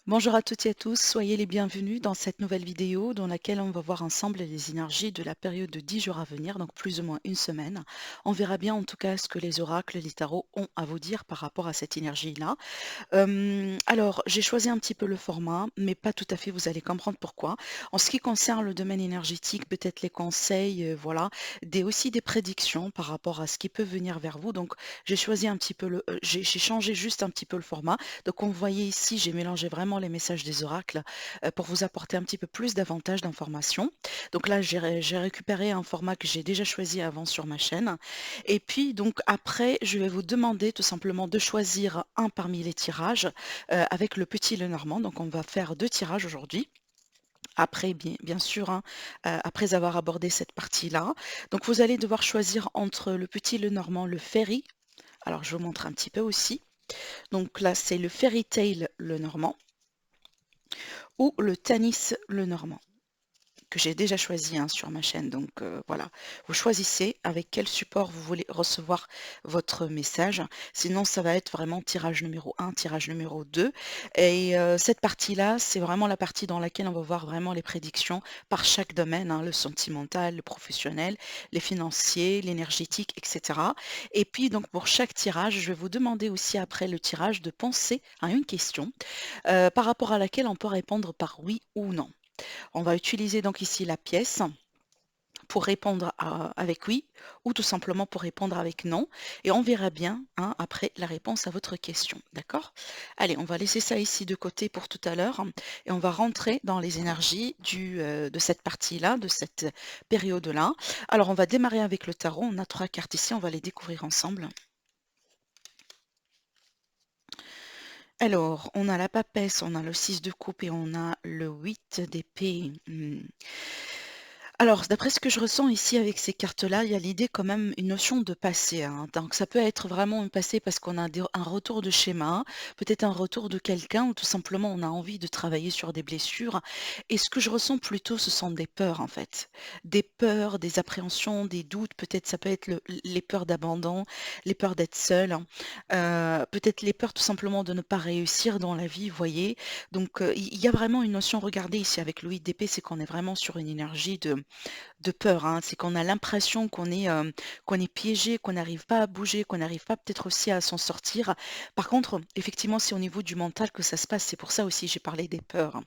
Bonjour à toutes et à tous, soyez les bienvenus dans cette nouvelle vidéo dans laquelle on va voir ensemble les énergies de la période de 10 jours à venir, donc plus ou moins une semaine. On verra bien en tout cas ce que les oracles, les tarots ont à vous dire par rapport à cette énergie-là. Alors, j'ai choisi un petit peu le format, mais pas tout à fait, vous allez comprendre pourquoi. En ce qui concerne le domaine énergétique, peut-être les conseils, voilà, aussi des prédictions par rapport à ce qui peut venir vers vous. Donc, j'ai choisi un petit peu j'ai changé juste un petit peu le format. Donc, on voyait ici, j'ai mélangé vraiment les messages des oracles pour vous apporter un petit peu plus d'avantages d'informations. Donc là, j'ai récupéré un format que j'ai déjà choisi avant sur ma chaîne. Et puis, donc après, je vais vous demander tout simplement de choisir un parmi les tirages avec le petit Lenormand. Donc, on va faire 2 tirages aujourd'hui. Après, bien sûr, hein, après avoir abordé cette partie-là. Donc, vous allez devoir choisir entre le petit Lenormand, le Fairy. Alors, je vous montre un petit peu aussi. Donc là, c'est le Fairy Tail Lenormand ou le Tanis Lenormand, que j'ai déjà choisi hein, sur ma chaîne. Donc voilà, vous choisissez avec quel support vous voulez recevoir votre message. Sinon, ça va être vraiment tirage numéro 1, tirage numéro 2. Et cette partie-là, c'est vraiment la partie dans laquelle on va voir vraiment les prédictions par chaque domaine, hein, le sentimental, le professionnel, les financiers, l'énergétique, etc. Et puis, donc, pour chaque tirage, je vais vous demander aussi après le tirage de penser à une question par rapport à laquelle on peut répondre par oui ou non. On va utiliser donc ici la pièce pour répondre avec oui ou tout simplement pour répondre avec non. Et on verra bien hein, après la réponse à votre question. D'accord? Allez, on va laisser ça ici de côté pour tout à l'heure et on va rentrer dans les énergies de cette partie-là, de cette période-là. Alors, on va démarrer avec le tarot. On a 3 cartes ici, on va les découvrir ensemble. Alors, on a la papesse, on a le 6 de coupe et on a le 8 d'épée. Alors, d'après ce que je ressens ici avec ces cartes-là, il y a l'idée quand même, une notion de passé, hein. Donc ça peut être vraiment un passé parce qu'on a un retour de schéma, peut-être un retour de quelqu'un ou tout simplement on a envie de travailler sur des blessures. Et ce que je ressens plutôt, ce sont des peurs en fait. Des peurs, des appréhensions, des doutes, peut-être ça peut être les peurs d'abandon, les peurs d'être seul, hein. Peut-être les peurs tout simplement de ne pas réussir dans la vie, vous voyez. Donc il y a vraiment une notion, regardez ici avec le 8 d'épée, c'est qu'on est vraiment sur une énergie de peur, hein. C'est qu'on a l'impression qu'on est piégé, qu'on n'arrive pas à bouger, qu'on n'arrive pas peut-être aussi à s'en sortir. Par contre, effectivement, c'est au niveau du mental que ça se passe. C'est pour ça aussi j'ai parlé des peurs.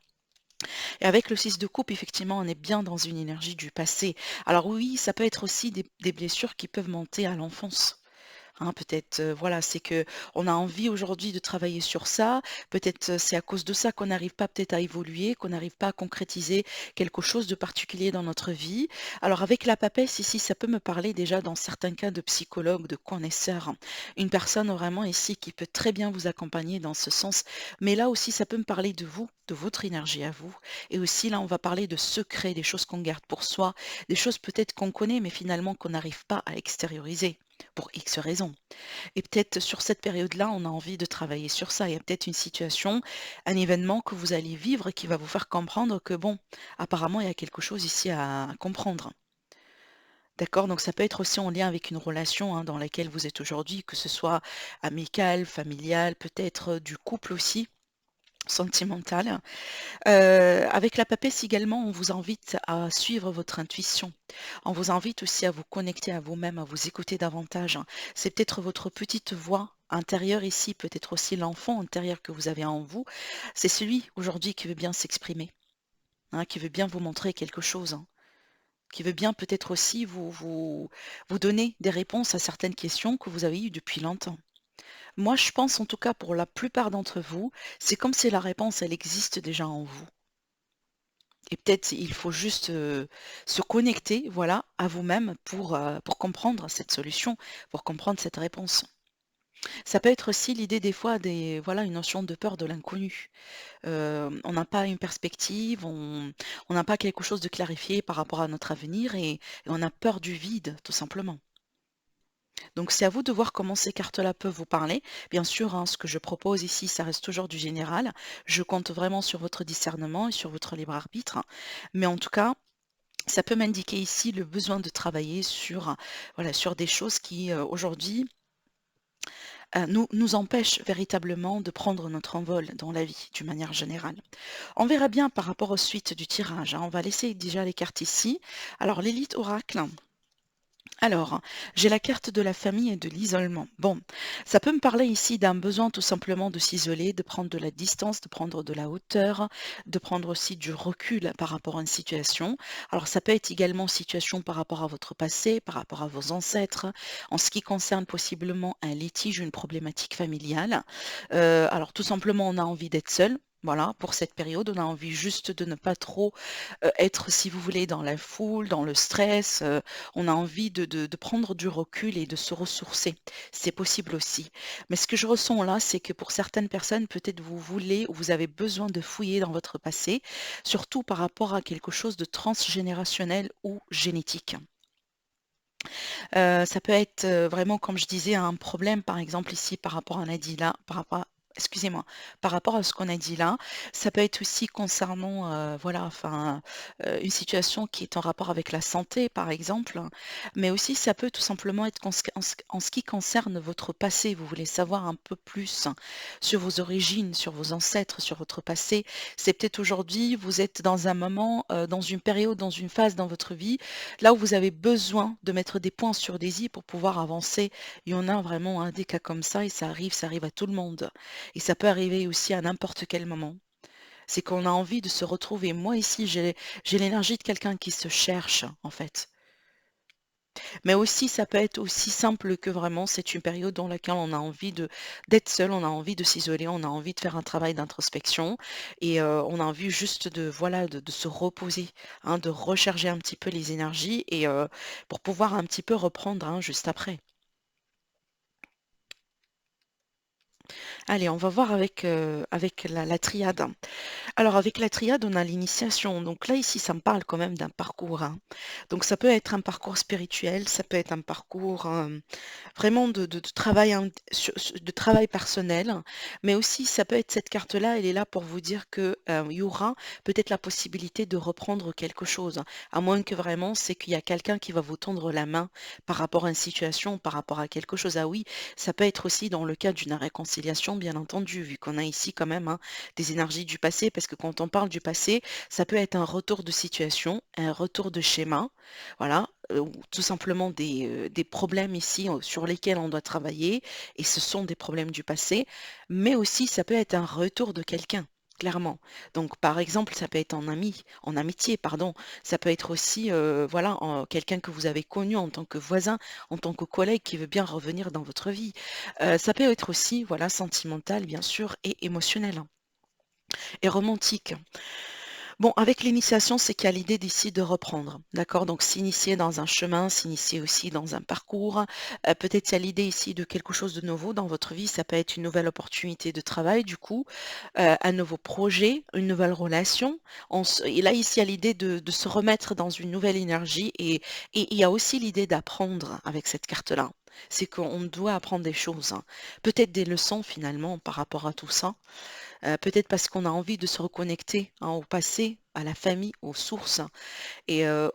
Et avec le 6 de coupe, effectivement, on est bien dans une énergie du passé. Alors oui, ça peut être aussi des blessures qui peuvent monter à l'enfance. Hein, peut-être, voilà, c'est que on a envie aujourd'hui de travailler sur ça. Peut-être, c'est à cause de ça qu'on n'arrive pas peut-être à évoluer, qu'on n'arrive pas à concrétiser quelque chose de particulier dans notre vie. Alors avec la papesse ici, ça peut me parler déjà dans certains cas de psychologue, de connaisseur, hein. Une personne vraiment ici qui peut très bien vous accompagner dans ce sens. Mais là aussi, ça peut me parler de vous, de votre énergie à vous. Et aussi là, on va parler de secrets, des choses qu'on garde pour soi, des choses peut-être qu'on connaît, mais finalement qu'on n'arrive pas à extérioriser pour X raisons. Et peut-être sur cette période-là, on a envie de travailler sur ça. Il y a peut-être une situation, un événement que vous allez vivre qui va vous faire comprendre que bon, apparemment, il y a quelque chose ici à comprendre. D'accord? Donc ça peut être aussi en lien avec une relation hein, dans laquelle vous êtes aujourd'hui, que ce soit amicale, familiale, peut-être du couple aussi, sentimental. Avec la papesse également, on vous invite à suivre votre intuition. On vous invite aussi à vous connecter à vous-même, à vous écouter davantage. C'est peut-être votre petite voix intérieure ici, peut-être aussi l'enfant intérieur que vous avez en vous. C'est celui aujourd'hui qui veut bien s'exprimer, hein, qui veut bien vous montrer quelque chose, hein, qui veut bien peut-être aussi vous donner des réponses à certaines questions que vous avez eues depuis longtemps. Moi, je pense en tout cas pour la plupart d'entre vous, c'est comme si la réponse, elle existe déjà en vous. Et peut-être il faut juste, se connecter, voilà, à vous-même pour comprendre cette solution, pour comprendre cette réponse. Ça peut être aussi l'idée des fois voilà, une notion de peur de l'inconnu. On n'a pas une perspective, on n'a pas quelque chose de clarifié par rapport à notre avenir et on a peur du vide, tout simplement. Donc c'est à vous de voir comment ces cartes-là peuvent vous parler. Bien sûr, hein, ce que je propose ici, ça reste toujours du général. Je compte vraiment sur votre discernement et sur votre libre arbitre. Mais en tout cas, ça peut m'indiquer ici le besoin de travailler sur, voilà, sur des choses qui, aujourd'hui, nous empêche véritablement de prendre notre envol dans la vie, d'une manière générale. On verra bien par rapport aux suites du tirage, hein. On va laisser déjà les cartes ici. Alors l'élite oracle. Alors, j'ai la carte de la famille et de l'isolement. Bon, ça peut me parler ici d'un besoin tout simplement de s'isoler, de prendre de la distance, de prendre de la hauteur, de prendre aussi du recul par rapport à une situation. Alors, ça peut être également situation par rapport à votre passé, par rapport à vos ancêtres, en ce qui concerne possiblement un litige, une problématique familiale. Alors, tout simplement, on a envie d'être seul. Voilà, pour cette période, on a envie juste de ne pas trop être, si vous voulez, dans la foule, dans le stress. On a envie de prendre du recul et de se ressourcer. C'est possible aussi. Mais ce que je ressens là, c'est que pour certaines personnes, peut-être vous voulez ou vous avez besoin de fouiller dans votre passé, surtout par rapport à quelque chose de transgénérationnel ou génétique. Ça peut être, vraiment, comme je disais, un problème, par exemple, ici, par rapport à Nadila, par rapport à excusez-moi, par rapport à ce qu'on a dit là. Ça peut être aussi concernant, voilà, enfin, une situation qui est en rapport avec la santé, par exemple, mais aussi ça peut tout simplement être en ce qui concerne votre passé. Vous voulez savoir un peu plus sur vos origines, sur vos ancêtres, sur votre passé. C'est peut-être aujourd'hui, vous êtes dans un moment, dans une période, dans une phase dans votre vie là où vous avez besoin de mettre des points sur des i pour pouvoir avancer. Il y en a vraiment, hein, des cas comme ça arrive à tout le monde. Et ça peut arriver aussi à n'importe quel moment. C'est qu'on a envie de se retrouver. Moi ici, j'ai l'énergie de quelqu'un qui se cherche, en fait. Mais aussi, ça peut être aussi simple que vraiment, c'est une période dans laquelle on a envie d'être seul, on a envie de s'isoler, on a envie de faire un travail d'introspection et on a envie juste de, voilà, de se reposer, hein, de recharger un petit peu les énergies et pour pouvoir un petit peu reprendre, hein, juste après. Allez, on va voir avec la triade. Alors avec la triade, on a l'initiation. Donc là, ici, ça me parle quand même d'un parcours, hein. Donc ça peut être un parcours spirituel, ça peut être un parcours vraiment de travail, de travail personnel, mais aussi ça peut être cette carte-là, elle est là pour vous dire que il y aura peut-être la possibilité de reprendre quelque chose, à moins que vraiment c'est qu'il y a quelqu'un qui va vous tendre la main par rapport à une situation, par rapport à quelque chose. Ah oui, ça peut être aussi dans le cas d'une réconciliation, bien entendu, vu qu'on a ici quand même, hein, des énergies du passé, parce que quand on parle du passé, ça peut être un retour de situation, un retour de schéma, voilà, ou tout simplement des problèmes ici sur lesquels on doit travailler, et ce sont des problèmes du passé, mais aussi ça peut être un retour de quelqu'un. Clairement. Donc, par exemple, ça peut être en amitié, pardon. Ça peut être aussi, voilà, quelqu'un que vous avez connu en tant que voisin, en tant que collègue qui veut bien revenir dans votre vie. Ça peut être aussi, voilà, sentimental, bien sûr, et émotionnel, hein, et romantique. Bon, avec l'initiation, c'est qu'il y a l'idée d'ici de reprendre, d'accord? Donc s'initier dans un chemin, s'initier aussi dans un parcours. Peut-être il y a l'idée ici de quelque chose de nouveau dans votre vie. Ça peut être une nouvelle opportunité de travail, du coup, un nouveau projet, une nouvelle relation. Et là, ici, il y a l'idée de se remettre dans une nouvelle énergie et il y a aussi l'idée d'apprendre avec cette carte-là. C'est qu'on doit apprendre des choses, hein. Peut-être des leçons finalement par rapport à tout ça. Peut-être parce qu'on a envie de se reconnecter, hein, au passé, à la famille, aux sources et à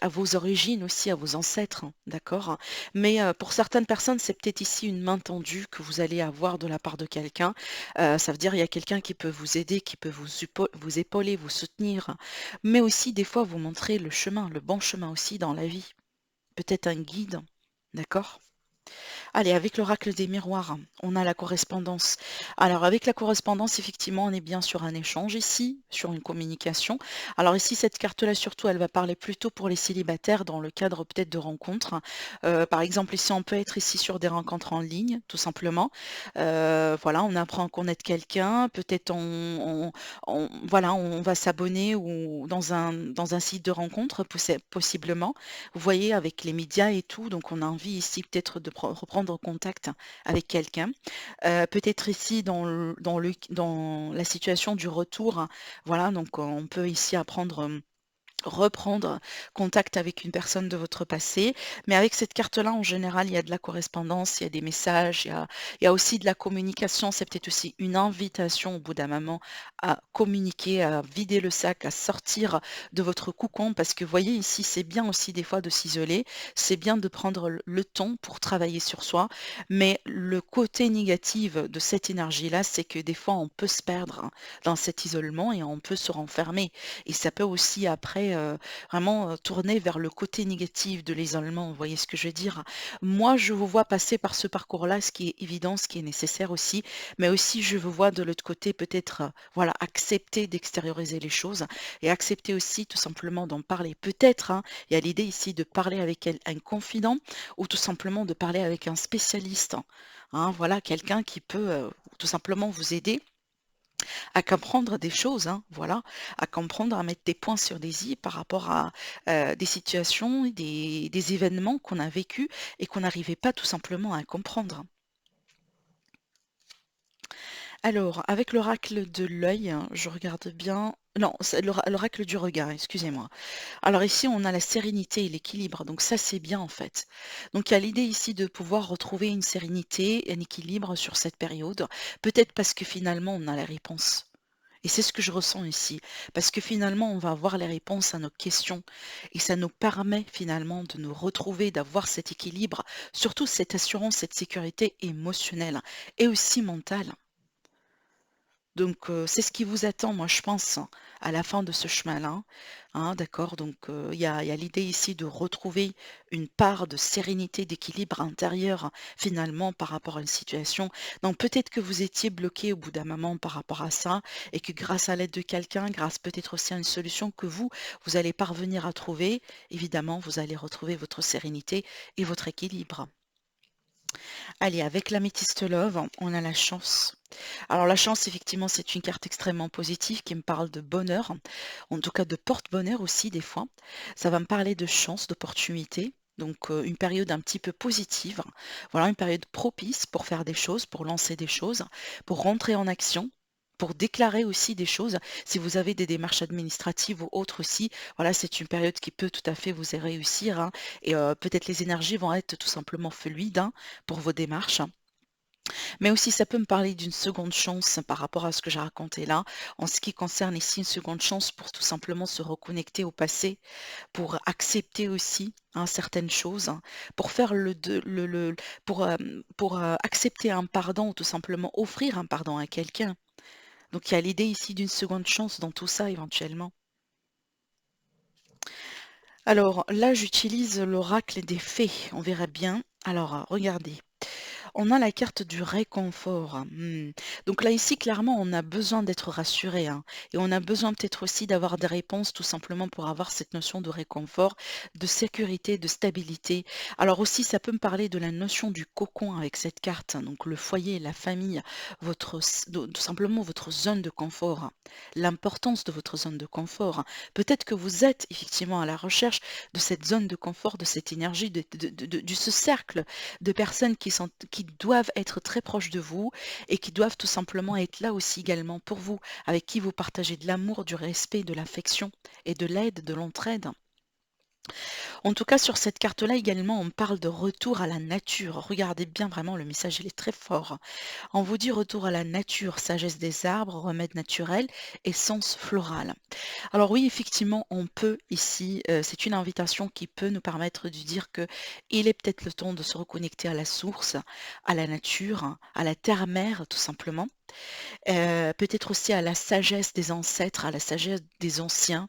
vos origines aussi, à vos ancêtres, hein, d'accord? Mais pour certaines personnes, c'est peut-être ici une main tendue que vous allez avoir de la part de quelqu'un. Ça veut dire il y a quelqu'un qui peut vous aider, qui peut vous épauler, vous soutenir, mais aussi des fois vous montrer le chemin, le bon chemin aussi dans la vie. Peut-être un guide, d'accord? Allez, avec l'oracle des miroirs, on a la correspondance. Alors, avec la correspondance, effectivement, on est bien sur un échange ici, sur une communication. Alors ici, cette carte-là, surtout, elle va parler plutôt pour les célibataires dans le cadre peut-être de rencontres. Par exemple, ici, on peut être ici sur des rencontres en ligne, tout simplement. Voilà, on apprend à connaître quelqu'un, peut-être voilà, on va s'abonner ou dans un site de rencontre, possiblement. Vous voyez, avec les médias et tout, donc on a envie ici peut-être de reprendre contact avec quelqu'un. Peut-être ici dans la situation du retour, hein, voilà, donc on peut ici apprendre. reprendre contact avec une personne de votre passé. Mais avec cette carte-là, en général, il y a de la correspondance, il y a des messages, il y a aussi de la communication. C'est peut-être aussi une invitation au bout d'un moment à communiquer, à vider le sac, à sortir de votre cocon. Parce que vous voyez ici, c'est bien aussi des fois de s'isoler, c'est bien de prendre le temps pour travailler sur soi. Mais le côté négatif de cette énergie-là, c'est que des fois, on peut se perdre hein, dans cet isolement et on peut se renfermer. Et ça peut aussi après, vraiment, tourner vers le côté négatif de l'isolement, vous voyez ce que je veux dire? Moi, je vous vois passer par ce parcours-là, ce qui est évident, ce qui est nécessaire aussi, mais aussi je vous vois de l'autre côté peut-être, voilà, accepter d'extérioriser les choses et accepter aussi tout simplement d'en parler. Peut-être, hein, il y a l'idée ici de parler avec un confident ou tout simplement de parler avec un spécialiste, hein, voilà, quelqu'un qui peut, tout simplement vous aider à comprendre des choses, hein, voilà, à comprendre, à mettre des points sur des i par rapport à des situations, des événements qu'on a vécus et qu'on n'arrivait pas tout simplement à comprendre. Alors, avec l'oracle de l'œil, je regarde bien. Non, c'est l'oracle du regard, excusez-moi. Alors ici, on a la sérénité et l'équilibre, donc ça c'est bien en fait. Donc il y a l'idée ici de pouvoir retrouver une sérénité, un équilibre sur cette période, peut-être parce que finalement on a la réponse. Et c'est ce que je ressens ici, parce que finalement, on va avoir les réponses à nos questions et ça nous permet finalement de nous retrouver, d'avoir cet équilibre, surtout cette assurance, cette sécurité émotionnelle et aussi mentale. Donc, c'est ce qui vous attend, moi, je pense, hein, à la fin de ce chemin-là, hein, d'accord? Donc, il y a l'idée ici de retrouver une part de sérénité, d'équilibre intérieur, hein, finalement, par rapport à une situation. Donc, peut-être que vous étiez bloqué au bout d'un moment par rapport à ça et que grâce à l'aide de quelqu'un, grâce peut-être aussi à une solution que vous allez parvenir à trouver, évidemment, vous allez retrouver votre sérénité et votre équilibre. Allez, avec l'améthyste love, on a la chance. Alors la chance, effectivement, c'est une carte extrêmement positive qui me parle de bonheur, en tout cas de porte-bonheur aussi des fois. Ça va me parler de chance, d'opportunité. Donc une période un petit peu positive, voilà, une période propice pour faire des choses, pour lancer des choses, pour rentrer en action, pour déclarer aussi des choses. Si vous avez des démarches administratives ou autres aussi, voilà, c'est une période qui peut tout à fait vous réussir, hein, et peut-être les énergies vont être tout simplement fluides hein, pour vos démarches. Mais aussi, ça peut me parler d'une seconde chance par rapport à ce que j'ai raconté là, en ce qui concerne ici une seconde chance pour tout simplement se reconnecter au passé, pour accepter aussi hein, certaines choses, hein, pour faire pour accepter un pardon ou tout simplement offrir un pardon à quelqu'un. Donc il y a l'idée ici d'une seconde chance dans tout ça éventuellement. Alors là, j'utilise l'oracle des fées, on verra bien. Alors regardez. On a la carte du réconfort. Donc là, ici, clairement, on a besoin d'être rassuré, hein, et on a besoin peut-être aussi d'avoir des réponses tout simplement pour avoir cette notion de réconfort, de sécurité, de stabilité. Alors aussi, ça peut me parler de la notion du cocon avec cette carte, hein, donc le foyer, la famille, tout simplement votre zone de confort, hein, l'importance de votre zone de confort, hein. Peut-être que vous êtes effectivement à la recherche de cette zone de confort, de cette énergie, de ce cercle de personnes qui doivent être très proches de vous et qui doivent tout simplement être là aussi également pour vous, avec qui vous partagez de l'amour, du respect, de l'affection et de l'aide, de l'entraide. En tout cas, sur cette carte-là également, on parle de retour à la nature. Regardez bien vraiment, le message, il est très fort. On vous dit retour à la nature, sagesse des arbres, remède naturel, essence florale. Alors oui, effectivement, on peut ici, c'est une invitation qui peut nous permettre de dire que il est peut-être le temps de se reconnecter à la source, à la nature, hein, à la terre-mère tout simplement. Peut-être aussi à la sagesse des ancêtres, à la sagesse des anciens,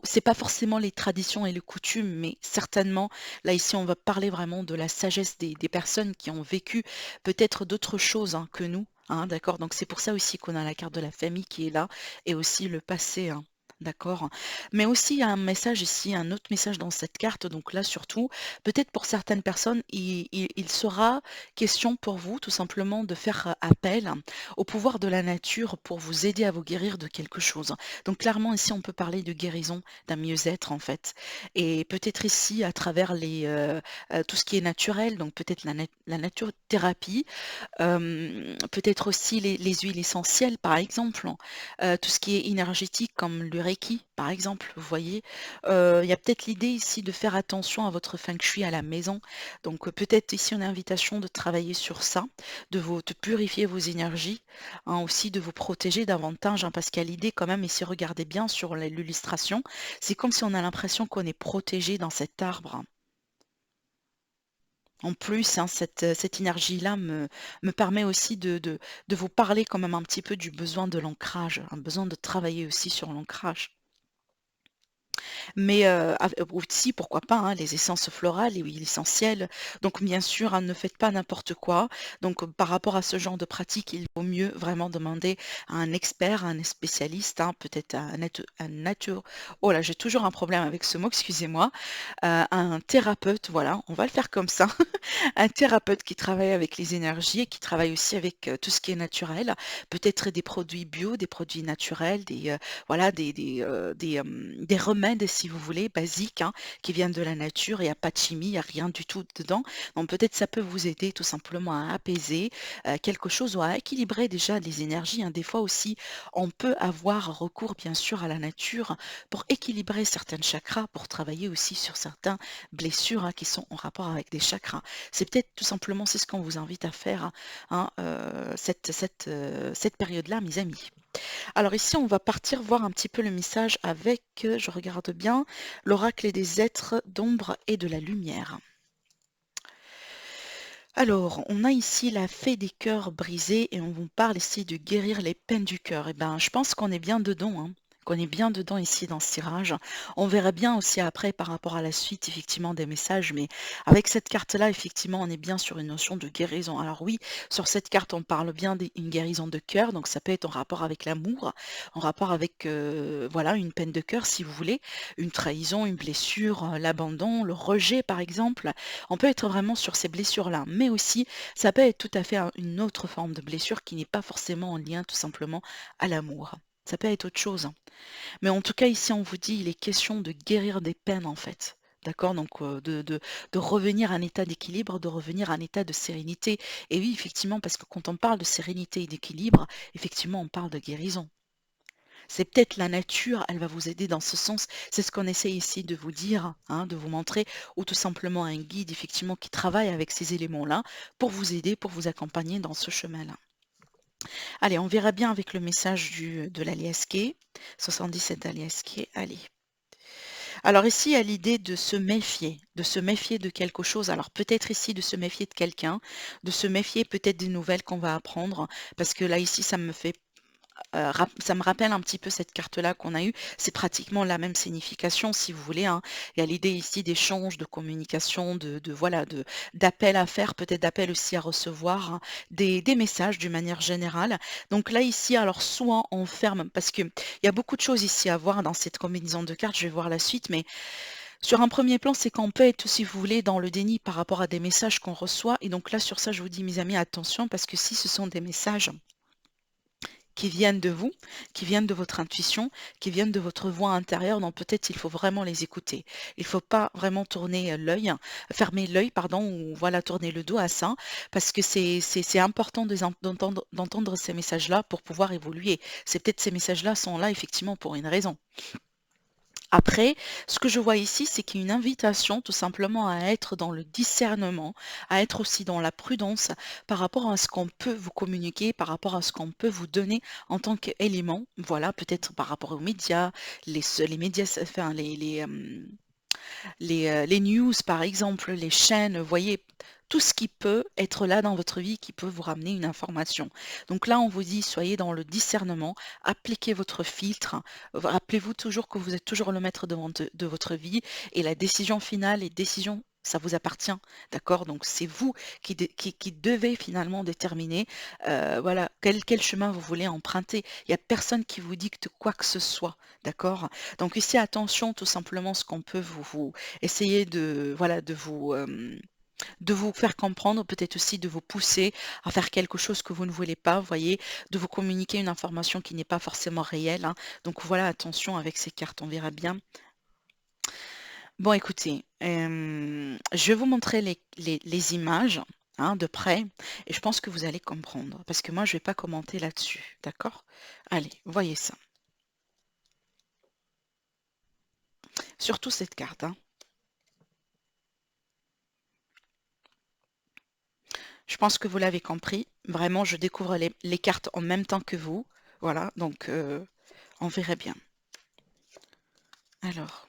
c'est pas forcément les traditions et les coutumes, mais certainement, là ici on va parler vraiment de la sagesse des personnes qui ont vécu peut-être d'autres choses, hein, que nous, hein, d'accord? Donc c'est pour ça aussi qu'on a la carte de la famille qui est là et aussi le passé, hein. D'accord. Mais aussi il y a un message ici, un autre message dans cette carte, donc là surtout, peut-être pour certaines personnes, il sera question pour vous tout simplement de faire appel au pouvoir de la nature pour vous aider à vous guérir de quelque chose. Donc clairement ici on peut parler de guérison, d'un mieux-être en fait. Et peut-être ici à travers tout ce qui est naturel, donc peut-être la nature thérapie, peut-être aussi les huiles essentielles par exemple, tout ce qui est énergétique comme Reiki, par exemple, vous voyez? Il y a peut-être l'idée ici de faire attention à votre feng shui à la maison. Donc, peut-être ici une invitation de travailler sur ça, de purifier vos énergies, hein, aussi de vous protéger davantage, hein, parce qu'il y a l'idée quand même ici, regardez bien sur l'illustration, c'est comme si on a l'impression qu'on est protégé dans cet arbre. En plus, hein, cette énergie-là me permet aussi de vous parler quand même un petit peu du besoin de l'ancrage, un besoin de travailler aussi sur l'ancrage. Mais aussi, pourquoi pas, hein, les essences florales et huiles essentielles. Donc bien sûr, hein, ne faites pas n'importe quoi. Donc par rapport à ce genre de pratique, il vaut mieux vraiment demander à un expert, à un spécialiste, hein, peut-être à un nature oh là, j'ai toujours un problème avec ce mot, excusez-moi, un thérapeute, voilà, on va le faire comme ça. Un thérapeute qui travaille avec les énergies et qui travaille aussi avec, tout ce qui est naturel, peut-être des produits bio, des produits naturels, voilà, des remèdes, si vous voulez, basiques, hein, qui viennent de la nature. Il y a pas de chimie, il y a rien du tout dedans. Donc peut-être ça peut vous aider tout simplement à apaiser, quelque chose ou à équilibrer déjà les énergies, hein. Des fois aussi, on peut avoir recours bien sûr à la nature pour équilibrer certains chakras, pour travailler aussi sur certains blessures, hein, qui sont en rapport avec des chakras. C'est peut-être tout simplement, c'est ce qu'on vous invite à faire, hein, cette période-là, mes amis. Alors ici, on va partir voir un petit peu le message avec, je regarde bien, l'oracle des êtres d'ombre et de la lumière. Alors, on a ici la fée des cœurs brisés et on vous parle ici de guérir les peines du cœur. Eh ben, je pense qu'on est bien dedans, hein, qu'on est bien dedans ici dans ce tirage. On verra bien aussi après par rapport à la suite, effectivement, des messages, mais avec cette carte-là, effectivement, on est bien sur une notion de guérison. Alors oui, sur cette carte, on parle bien d'une guérison de cœur, donc ça peut être en rapport avec l'amour, en rapport avec, voilà, une peine de cœur, si vous voulez, une trahison, une blessure, l'abandon, le rejet, par exemple. On peut être vraiment sur ces blessures-là, mais aussi ça peut être tout à fait une autre forme de blessure qui n'est pas forcément en lien tout simplement à l'amour. Ça peut être autre chose, hein. Mais en tout cas, ici, on vous dit, il est question de guérir des peines, en fait. D'accord? Donc, de revenir à un état d'équilibre, de revenir à un état de sérénité. Et oui, effectivement, parce que quand on parle de sérénité et d'équilibre, effectivement, on parle de guérison. C'est peut-être la nature, elle va vous aider dans ce sens. C'est ce qu'on essaie ici de vous dire, hein, de vous montrer, ou tout simplement un guide effectivement qui travaille avec ces éléments-là pour vous aider, pour vous accompagner dans ce chemin-là. Allez, on verra bien avec le message de l'Aliasqué, 77 Aliasqué. Allez. Alors ici, il y a l'idée de se méfier de quelque chose. Alors peut-être ici de se méfier de quelqu'un, de se méfier peut-être des nouvelles qu'on va apprendre, parce que là ici, ça me rappelle un petit peu cette carte-là qu'on a eue. C'est pratiquement la même signification, si vous voulez, hein. Il y a l'idée ici d'échange, de communication, voilà, d'appel à faire, peut-être d'appel aussi à recevoir, hein, des messages d'une manière générale. Donc là, ici, alors soit on ferme, parce qu'il y a beaucoup de choses ici à voir dans cette combinaison de cartes, je vais voir la suite, mais sur un premier plan, c'est qu'on peut être, si vous voulez, dans le déni par rapport à des messages qu'on reçoit. Et donc là, sur ça, je vous dis, mes amis, attention, parce que si ce sont des messages qui viennent de vous, qui viennent de votre intuition, qui viennent de votre voix intérieure, donc peut-être il faut vraiment les écouter. Il ne faut pas vraiment tourner fermer l'œil, pardon, ou voilà, tourner le dos à ça, parce que c'est important d'entendre ces messages-là pour pouvoir évoluer. C'est peut-être ces messages-là sont là effectivement pour une raison. Après, ce que je vois ici, c'est qu'il y a une invitation tout simplement à être dans le discernement, à être aussi dans la prudence par rapport à ce qu'on peut vous communiquer, par rapport à ce qu'on peut vous donner en tant qu'élément. Voilà, peut-être par rapport aux médias, les médias, enfin les news par exemple, les chaînes, vous voyez, tout ce qui peut être là dans votre vie, qui peut vous ramener une information. Donc là, on vous dit, soyez dans le discernement, appliquez votre filtre. Rappelez-vous toujours que vous êtes toujours le maître de votre vie et la décision finale et décision, ça vous appartient, d'accord? Donc c'est vous qui devez finalement déterminer, voilà, quel chemin vous voulez emprunter. Il n'y a personne qui vous dicte quoi que ce soit, d'accord? Donc ici, attention, tout simplement, ce qu'on peut vous essayer voilà, de vous faire comprendre, peut-être aussi de vous pousser à faire quelque chose que vous ne voulez pas, vous voyez, de vous communiquer une information qui n'est pas forcément réelle, hein. Donc voilà, attention avec ces cartes, on verra bien. Bon, écoutez, je vais vous montrer les images, hein, de près, et je pense que vous allez comprendre, parce que moi, je ne vais pas commenter là-dessus, d'accord? Allez, voyez ça. Surtout cette carte, hein. Je pense que vous l'avez compris. Vraiment, je découvre les cartes en même temps que vous. Voilà, donc on verrait bien. Alors.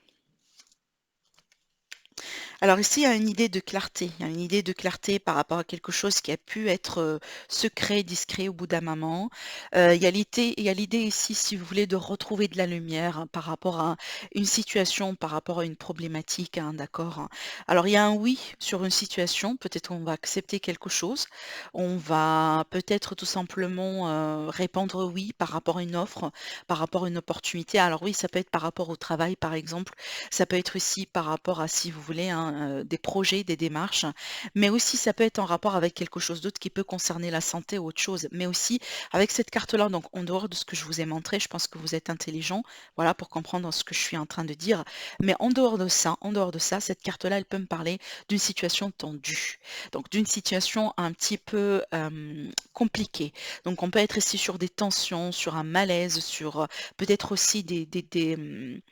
Alors ici, il y a une idée de clarté. Il y a une idée de clarté par rapport à quelque chose qui a pu être secret, discret au bout d'un moment. Il y a l'idée ici, si vous voulez, de retrouver de la lumière hein, par rapport à une situation, par rapport à une problématique, hein, d'accord, hein. Alors il y a un oui sur une situation. Peut-être on va accepter quelque chose. On va peut-être tout simplement répondre oui par rapport à une offre, par rapport à une opportunité. Alors oui, ça peut être par rapport au travail, par exemple. Ça peut être aussi par rapport à, si vous voulez, hein, des projets, des démarches, mais aussi ça peut être en rapport avec quelque chose d'autre qui peut concerner la santé ou autre chose. Mais aussi avec cette carte-là, donc en dehors de ce que je vous ai montré, je pense que vous êtes intelligent, voilà, pour comprendre ce que je suis en train de dire. Mais en dehors de ça, cette carte-là, elle peut me parler d'une situation tendue, donc d'une situation un petit peu compliquée. Donc on peut être ici sur des tensions, sur un malaise, sur peut-être aussi des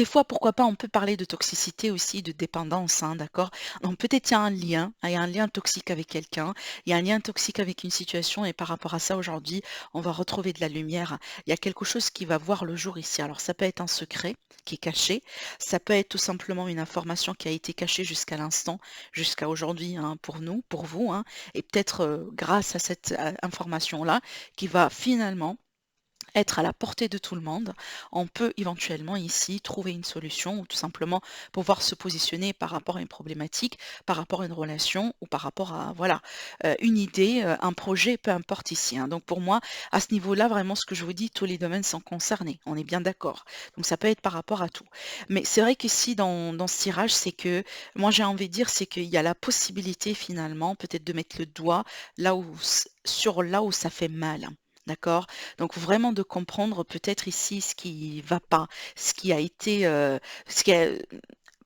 fois, pourquoi pas, on peut parler de toxicité aussi, de dépendance, hein, d'accord? Donc peut-être il y a un lien, hein, il y a un lien toxique avec quelqu'un, il y a un lien toxique avec une situation et par rapport à ça, aujourd'hui, on va retrouver de la lumière. Il y a quelque chose qui va voir le jour ici. Alors ça peut être un secret qui est caché, ça peut être tout simplement une information qui a été cachée jusqu'à l'instant, jusqu'à aujourd'hui, hein, pour nous, pour vous, hein, et peut-être grâce à cette information-là, qui va finalement être à la portée de tout le monde, on peut éventuellement ici trouver une solution ou tout simplement pouvoir se positionner par rapport à une problématique, par rapport à une relation ou par rapport à voilà une idée, un projet, peu importe ici, hein. Donc pour moi, à ce niveau-là, vraiment ce que je vous dis, tous les domaines sont concernés. On est bien d'accord. Donc ça peut être par rapport à tout. Mais c'est vrai qu'ici dans ce tirage, c'est que moi j'ai envie de dire, c'est qu'il y a la possibilité finalement peut-être de mettre le doigt sur là où ça fait mal, hein. D'accord? Donc vraiment de comprendre peut-être ici ce qui va pas, ce qui a été, ce qui a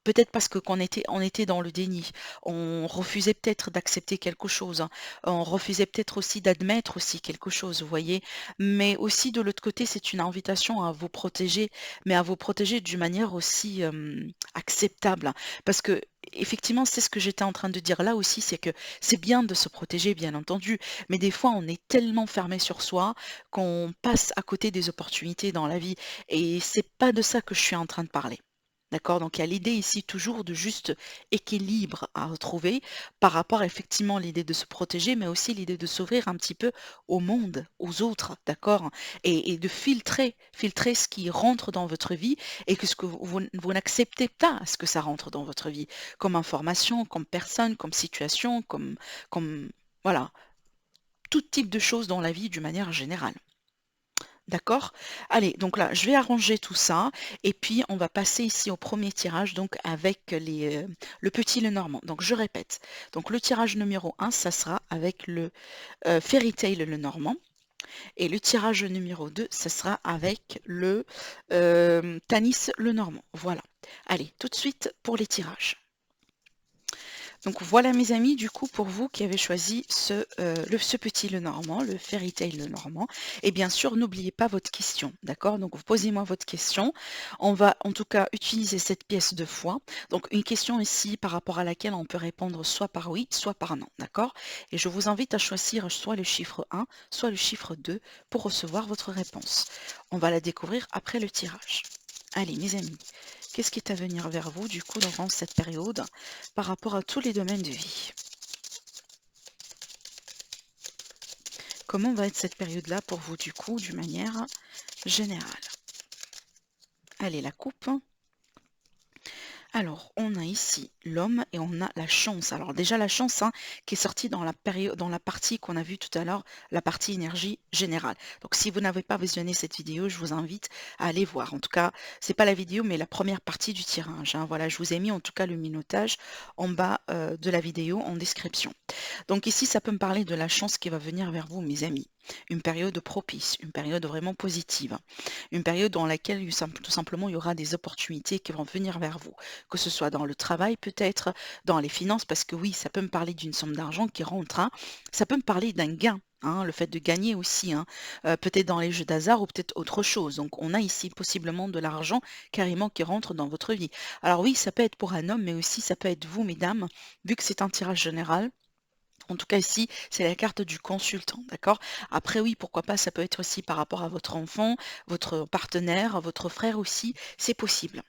peut-être parce que on était dans le déni. On refusait peut-être d'accepter quelque chose, hein. On refusait peut-être aussi d'admettre aussi quelque chose, vous voyez? Mais aussi de l'autre côté, c'est une invitation à vous protéger, mais à vous protéger d'une manière aussi, acceptable, hein. Parce que effectivement, c'est ce que j'étais en train de dire là aussi, c'est que c'est bien de se protéger, bien entendu, mais des fois, on est tellement fermé sur soi qu'on passe à côté des opportunités dans la vie et c'est pas de ça que je suis en train de parler. D'accord? Donc il y a l'idée ici toujours de juste équilibre à retrouver par rapport effectivement à l'idée de se protéger, mais aussi l'idée de s'ouvrir un petit peu au monde, aux autres, d'accord? Et de filtrer ce qui rentre dans votre vie et que ce que vous n'acceptez pas ce que ça rentre dans votre vie, comme information, comme personne, comme situation, comme voilà, tout type de choses dans la vie d'une manière générale. D'accord? Allez, donc là, je vais arranger tout ça et puis on va passer ici au premier tirage, donc avec le petit Lenormand. Donc je répète, donc le tirage numéro un, ça sera avec le Fairy Tail Lenormand et le tirage numéro 2, ça sera avec le Tanis Lenormand. Voilà. Allez, tout de suite pour les tirages. Donc voilà mes amis, du coup pour vous qui avez choisi ce petit Lenormand, le Fairy Tail Lenormand, et bien sûr n'oubliez pas votre question, d'accord? Donc vous posez-moi votre question, on va en tout cas utiliser cette pièce de foi, donc une question ici par rapport à laquelle on peut répondre soit par oui, soit par non, d'accord? Et je vous invite à choisir soit le chiffre 1, soit le chiffre 2 pour recevoir votre réponse. On va la découvrir après le tirage. Allez mes amis, qu'est-ce qui est à venir vers vous du coup durant cette période par rapport à tous les domaines de vie? Comment va être cette période-là pour vous du coup d'une manière générale? Allez, la coupe. Alors, on a ici l'homme et on a la chance. Alors déjà la chance hein, qui est sortie dans la période, dans la partie qu'on a vue tout à l'heure, la partie énergie générale. Donc si vous n'avez pas visionné cette vidéo, je vous invite à aller voir. En tout cas, c'est pas la vidéo, mais la première partie du tirage, hein. Voilà, je vous ai mis en tout cas le minotage en bas de la vidéo en description. Donc ici, ça peut me parler de la chance qui va venir vers vous, mes amis. une période propice, une période vraiment positive, une période dans laquelle tout simplement il y aura des opportunités qui vont venir vers vous, que ce soit dans le travail peut-être, dans les finances, parce que oui, ça peut me parler d'une somme d'argent qui rentre, hein. Ça peut me parler d'un gain. Hein, le fait de gagner aussi, hein, peut-être dans les jeux d'hasard ou peut-être autre chose. Donc on a ici possiblement de l'argent carrément qui rentre dans votre vie. Alors oui, ça peut être pour un homme, mais aussi ça peut être vous, mesdames, vu que c'est un tirage général. En tout cas, ici, c'est la carte du consultant, d'accord? Après, oui, pourquoi pas, ça peut être aussi par rapport à votre enfant, votre partenaire, votre frère aussi, c'est possible.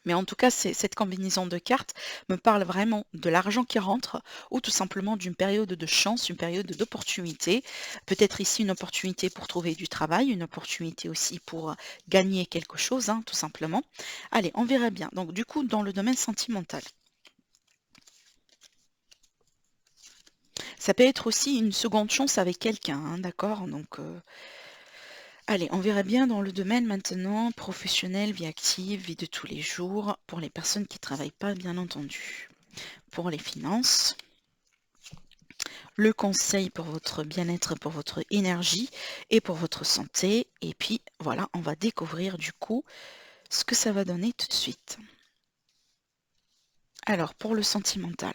Mais en tout cas, cette combinaison de cartes me parle vraiment de l'argent qui rentre ou tout simplement d'une période de chance, une période d'opportunité. Peut-être ici une opportunité pour trouver du travail, une opportunité aussi pour gagner quelque chose, hein, tout simplement. Allez, on verra bien. Donc, du coup, dans le domaine sentimental. Ça peut être aussi une seconde chance avec quelqu'un, hein, d'accord? Donc, allez, on verra bien dans le domaine maintenant professionnel, vie active, vie de tous les jours, pour les personnes qui ne travaillent pas, bien entendu. Pour les finances, le conseil pour votre bien-être, pour votre énergie et pour votre santé. Et puis, voilà, on va découvrir du coup ce que ça va donner tout de suite. Alors, pour le sentimental.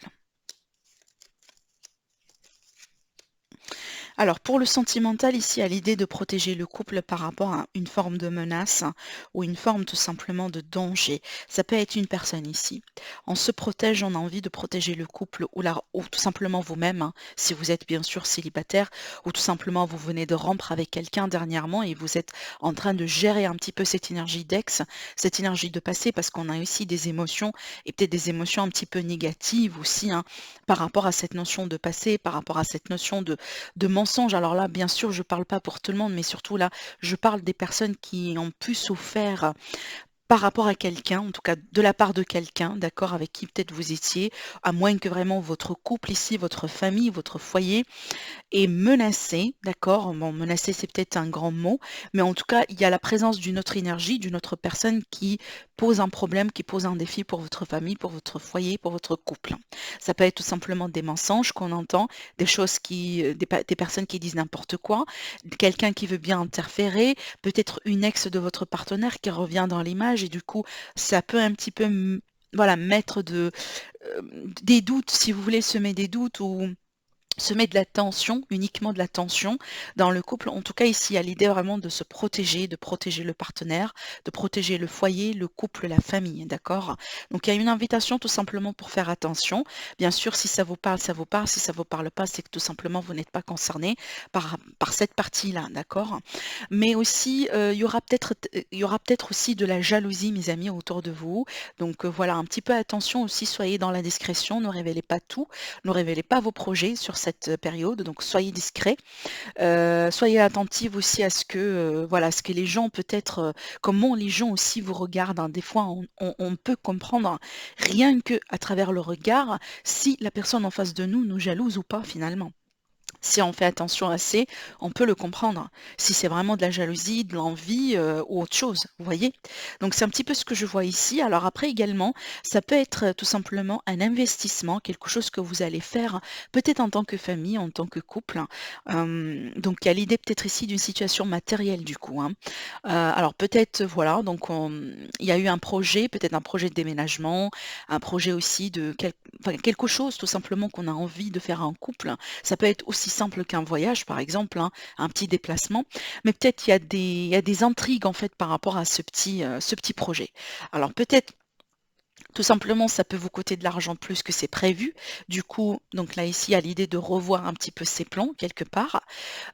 Alors, pour le sentimental, ici, à l'idée de protéger le couple par rapport à une forme de menace ou une forme tout simplement de danger. Ça peut être une personne ici. On se protège, on a envie de protéger le couple ou tout simplement vous-même, hein, si vous êtes bien sûr célibataire, ou tout simplement vous venez de rompre avec quelqu'un dernièrement et vous êtes en train de gérer un petit peu cette énergie d'ex, cette énergie de passé, parce qu'on a aussi des émotions et peut-être des émotions un petit peu négatives aussi, hein, par rapport à cette notion de passé, par rapport à cette notion de mensonges. Alors là, bien sûr, je parle pas pour tout le monde, mais surtout là, je parle des personnes qui ont pu souffrir par rapport à quelqu'un, en tout cas de la part de quelqu'un, d'accord, avec qui peut-être vous étiez, à moins que vraiment votre couple ici, votre famille, votre foyer est menacé, d'accord? Bon, menacé, c'est peut-être un grand mot, mais en tout cas, il y a la présence d'une autre énergie, d'une autre personne qui pose un problème, qui pose un défi pour votre famille, pour votre foyer, pour votre couple. Ça peut être tout simplement des mensonges qu'on entend, des choses des personnes qui disent n'importe quoi, quelqu'un qui veut bien interférer, peut-être une ex de votre partenaire qui revient dans l'image et du coup, ça peut un petit peu, voilà, mettre des doutes, si vous voulez, semer des doutes ou semer de la tension, uniquement de la tension dans le couple. En tout cas, ici, il y a l'idée vraiment de protéger le partenaire, de protéger le foyer, le couple, la famille, d'accord? Donc, il y a une invitation tout simplement pour faire attention. Bien sûr, si ça vous parle, ça vous parle. Si ça vous parle pas, c'est que tout simplement, vous n'êtes pas concerné par cette partie-là, d'accord? Mais aussi, il y aura peut-être aussi de la jalousie, mes amis, autour de vous. Donc, voilà, un petit peu attention aussi, soyez dans la discrétion, ne révélez pas tout, ne révélez pas vos projets sur cette période, donc soyez discrets. Soyez attentifs aussi à ce que, voilà, ce que les gens peut-être, comment les gens aussi vous regardent, hein. Des fois, on peut comprendre rien que à travers le regard, si la personne en face de nous jalouse ou pas finalement. Si on fait attention assez, on peut le comprendre. Si c'est vraiment de la jalousie, de l'envie, ou autre chose, vous voyez? Donc c'est un petit peu ce que je vois ici. Alors après également, ça peut être, tout simplement un investissement, quelque chose que vous allez faire peut-être en tant que famille, en tant que couple. Donc il y a l'idée peut-être ici d'une situation matérielle du coup, hein. Alors peut-être voilà, donc il y a eu un projet, peut-être un projet de déménagement, un projet aussi de enfin quelque chose tout simplement qu'on a envie de faire en couple. Ça peut être aussi simple qu'un voyage, par exemple, hein, un petit déplacement, mais peut-être il y a des intrigues en fait par rapport à ce petit projet. Alors peut-être tout simplement, ça peut vous coûter de l'argent plus que c'est prévu. Du coup, donc là, ici, il y a l'idée de revoir un petit peu ses plans quelque part.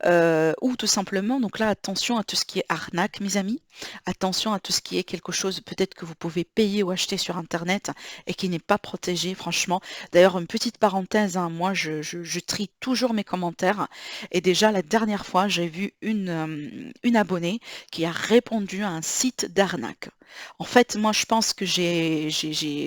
Ou tout simplement, donc là, attention à tout ce qui est arnaque, mes amis. Attention à tout ce qui est quelque chose peut-être que vous pouvez payer ou acheter sur internet et qui n'est pas protégé, franchement. D'ailleurs, une petite parenthèse, hein, moi, je trie toujours mes commentaires. Et déjà, la dernière fois, j'ai vu une abonnée qui a répondu à un site d'arnaque. En fait, moi, je pense que j'ai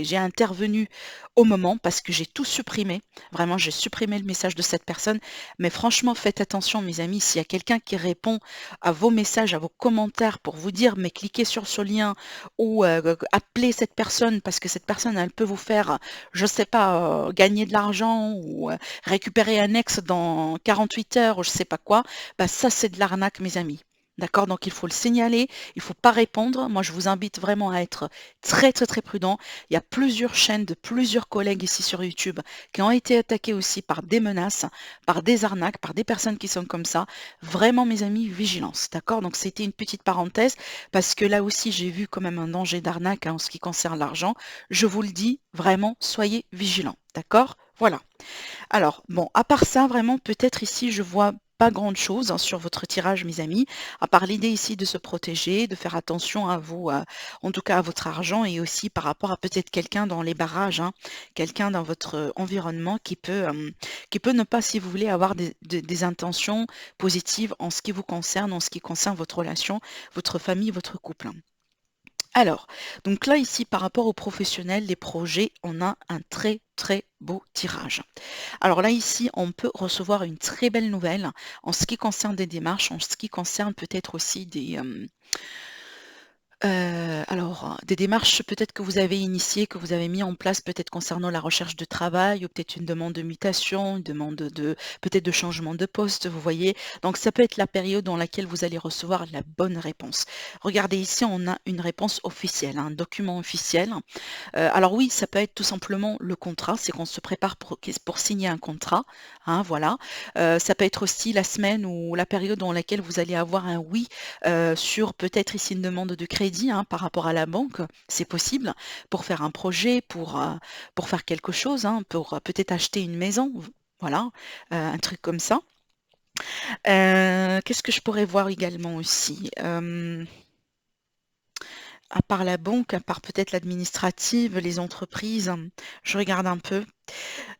j'ai intervenu au moment parce que j'ai tout supprimé. Vraiment, j'ai supprimé le message de cette personne. Mais franchement, faites attention, mes amis, s'il y a quelqu'un qui répond à vos messages, à vos commentaires pour vous dire, mais cliquez sur ce lien ou appelez cette personne parce que cette personne, elle peut vous faire, je sais pas, gagner de l'argent ou récupérer un ex dans 48 heures ou je sais pas quoi, bah ça, c'est de l'arnaque, mes amis. D'accord? Donc, il faut le signaler, il ne faut pas répondre. Moi, je vous invite vraiment à être très, très, très prudent. Il y a plusieurs chaînes de plusieurs collègues ici sur YouTube qui ont été attaqués aussi par des menaces, par des arnaques, par des personnes qui sont comme ça. Vraiment, mes amis, vigilance. D'accord? Donc, c'était une petite parenthèse parce que là aussi, j'ai vu quand même un danger d'arnaque en ce qui concerne l'argent. Je vous le dis, vraiment, soyez vigilants. D'accord? Voilà. Alors, bon, à part ça, vraiment, peut-être ici, je vois pas grande-chose hein, sur votre tirage, mes amis, à part l'idée ici de se protéger, de faire attention à vous, en tout cas à votre argent, et aussi par rapport à peut-être quelqu'un dans les barrages, hein, quelqu'un dans votre environnement qui peut ne pas, si vous voulez, avoir des intentions positives en ce qui vous concerne, en ce qui concerne votre relation, votre famille, votre couple, hein. Alors, donc là, ici, par rapport aux professionnels, les projets, on a un très, très beau tirage. Alors là, ici, on peut recevoir une très belle nouvelle en ce qui concerne des démarches, en ce qui concerne peut-être aussi des démarches peut-être que vous avez initiées, que vous avez mis en place peut-être concernant la recherche de travail ou peut-être une demande de mutation, une demande de peut-être de changement de poste, vous voyez? Donc ça peut être la période dans laquelle vous allez recevoir la bonne réponse. Regardez ici, on a une réponse officielle, un document officiel. Alors oui, ça peut être tout simplement le contrat, c'est qu'on se prépare pour signer un contrat, hein, voilà. Ça peut être aussi la semaine ou la période dans laquelle vous allez avoir un oui sur peut-être ici une demande de crédit hein, par rapport à la banque, c'est possible, pour faire un projet, pour faire quelque chose, hein, pour peut-être acheter une maison, voilà, un truc comme ça. Qu'est-ce que je pourrais voir également aussi? À part la banque, à part peut-être l'administrative, les entreprises, je regarde un peu.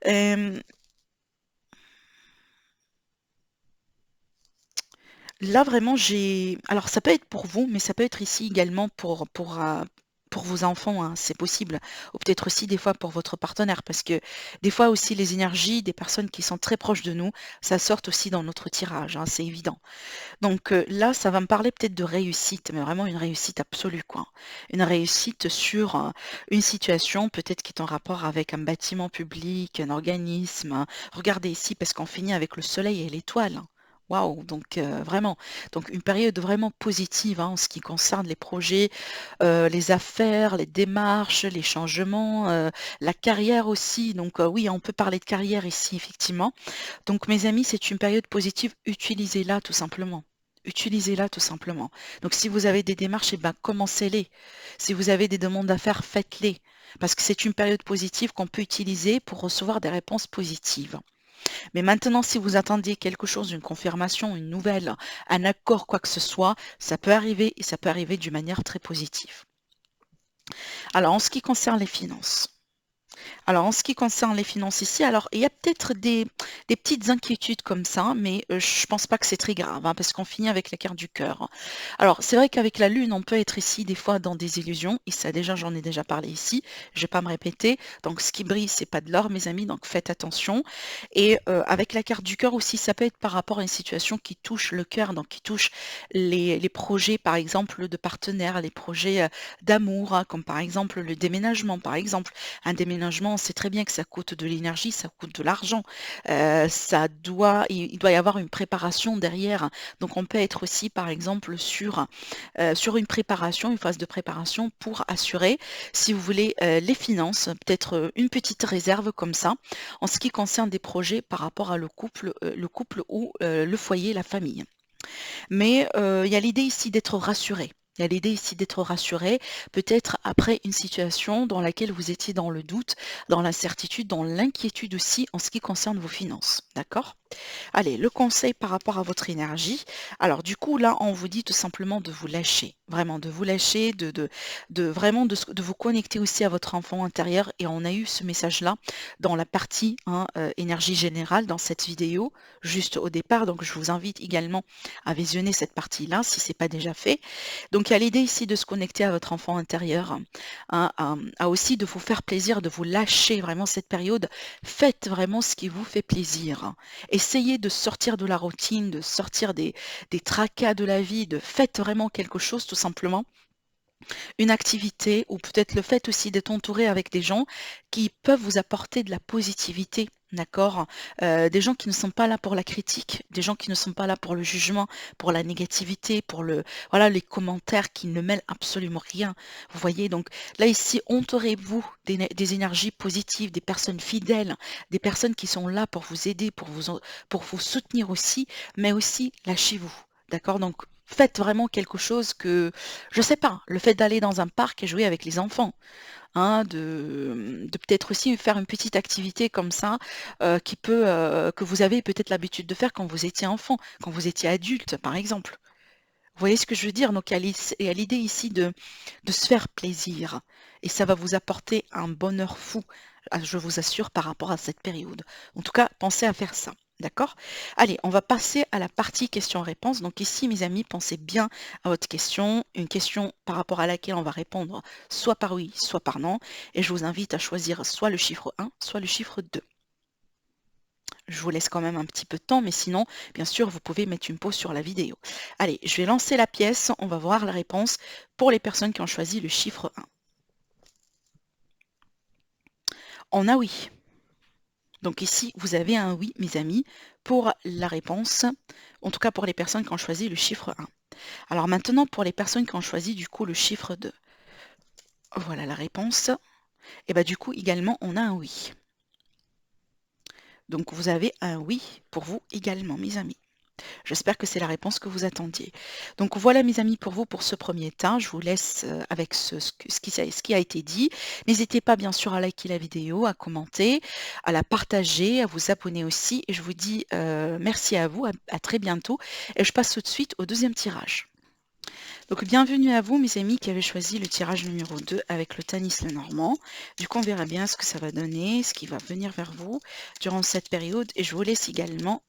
Hem, Là vraiment j'ai alors ça peut être pour vous, mais ça peut être ici également pour vos enfants, hein, c'est possible. Ou peut-être aussi des fois pour votre partenaire, parce que des fois aussi les énergies des personnes qui sont très proches de nous, ça sort aussi dans notre tirage, hein, c'est évident. Donc là, ça va me parler peut-être de réussite, mais vraiment une réussite absolue, quoi. Une réussite sur, une situation peut-être qui est en rapport avec un bâtiment public, un organisme, hein. Regardez ici parce qu'on finit avec le soleil et l'étoile, hein. Waouh! Donc vraiment, donc une période vraiment positive, hein, en ce qui concerne les projets, les affaires, les démarches, les changements, la carrière aussi. Donc oui, on peut parler de carrière ici effectivement. Donc mes amis, c'est une période positive, utilisez-la tout simplement. Utilisez-la tout simplement. Donc si vous avez des démarches, eh ben, commencez-les. Si vous avez des demandes à faire, faites-les. Parce que c'est une période positive qu'on peut utiliser pour recevoir des réponses positives. Mais maintenant, si vous attendiez quelque chose, une confirmation, une nouvelle, un accord, quoi que ce soit, ça peut arriver et ça peut arriver d'une manière très positive. Alors, en ce qui concerne les finances, alors, en ce qui concerne les finances ici, alors il y a peut-être des petites inquiétudes comme ça, mais je pense pas que c'est très grave, hein, parce qu'on finit avec la carte du cœur. Alors, c'est vrai qu'avec la Lune, on peut être ici des fois dans des illusions, et ça déjà, j'en ai déjà parlé ici, je vais pas me répéter. Donc, ce qui brille, c'est pas de l'or, mes amis, donc faites attention. Et avec la carte du cœur aussi, ça peut être par rapport à une situation qui touche le cœur, donc qui touche les projets, par exemple, de partenaires, les projets d'amour, hein, comme par exemple le déménagement, par exemple. Un déménagement, on sait très bien que ça coûte de l'énergie, ça coûte de l'argent. Il doit y avoir une préparation derrière. Donc on peut être aussi, par exemple, sur une préparation, une phase de préparation pour assurer, si vous voulez, les finances, peut-être une petite réserve comme ça, en ce qui concerne des projets par rapport à le couple ou le foyer, la famille. Mais il y a l'idée ici d'être rassuré. Il y a l'idée ici d'être rassuré, peut-être après une situation dans laquelle vous étiez dans le doute, dans l'incertitude, dans l'inquiétude aussi en ce qui concerne vos finances. D'accord? Allez, le conseil par rapport à votre énergie. Alors du coup, là, on vous dit tout simplement de vous lâcher, vraiment de vous lâcher, de vraiment de vous connecter aussi à votre enfant intérieur. Et on a eu ce message-là dans la partie hein, énergie générale dans cette vidéo, juste au départ. Donc je vous invite également à visionner cette partie-là si c'est pas déjà fait. Donc il y a l'idée ici de se connecter à votre enfant intérieur, hein, à aussi de vous faire plaisir, de vous lâcher vraiment cette période. Faites vraiment ce qui vous fait plaisir. Essayez de sortir de la routine, de sortir des tracas de la vie, de faites vraiment quelque chose tout simplement, une activité ou peut-être le fait aussi d'être entouré avec des gens qui peuvent vous apporter de la positivité. D'accord. Des gens qui ne sont pas là pour la critique, des gens qui ne sont pas là pour le jugement, pour la négativité, pour voilà, les commentaires qui ne mêlent absolument rien. Vous voyez, donc là ici, entourez-vous des énergies positives, des personnes fidèles, des personnes qui sont là pour vous aider, pour vous soutenir aussi, mais aussi lâchez-vous. D'accord? Donc faites vraiment quelque chose que, je sais pas, le fait d'aller dans un parc et jouer avec les enfants, hein, de peut-être aussi faire une petite activité comme ça, que vous avez peut-être l'habitude de faire quand vous étiez enfant, quand vous étiez adulte, par exemple. Vous voyez ce que je veux dire? Donc il y a l'idée ici de se faire plaisir. Et ça va vous apporter un bonheur fou, je vous assure, par rapport à cette période. En tout cas, pensez à faire ça. D'accord? Allez, on va passer à la partie questions-réponses. Donc ici, mes amis, pensez bien à votre question, une question par rapport à laquelle on va répondre soit par oui, soit par non. Et je vous invite à choisir soit le chiffre 1, soit le chiffre 2. Je vous laisse quand même un petit peu de temps, mais sinon, bien sûr, vous pouvez mettre une pause sur la vidéo. Allez, je vais lancer la pièce. On va voir la réponse pour les personnes qui ont choisi le chiffre 1. On a oui. Donc ici, vous avez un oui, mes amis, pour la réponse, en tout cas pour les personnes qui ont choisi le chiffre 1. Alors maintenant, pour les personnes qui ont choisi du coup le chiffre 2. Voilà la réponse. Et bien du coup, également, on a un oui. Donc vous avez un oui pour vous également, mes amis. J'espère que c'est la réponse que vous attendiez. Donc voilà mes amis pour vous pour ce premier temps. Je vous laisse avec ce qui a été dit. N'hésitez pas bien sûr à liker la vidéo, à commenter, à la partager, à vous abonner aussi. Et je vous dis merci à vous, à très bientôt. Et je passe tout de suite au deuxième tirage. Donc bienvenue à vous mes amis qui avez choisi le tirage numéro 2 avec le Tanis Lenormand. Du coup on verra bien ce que ça va donner, ce qui va venir vers vous durant cette période et je vous laisse également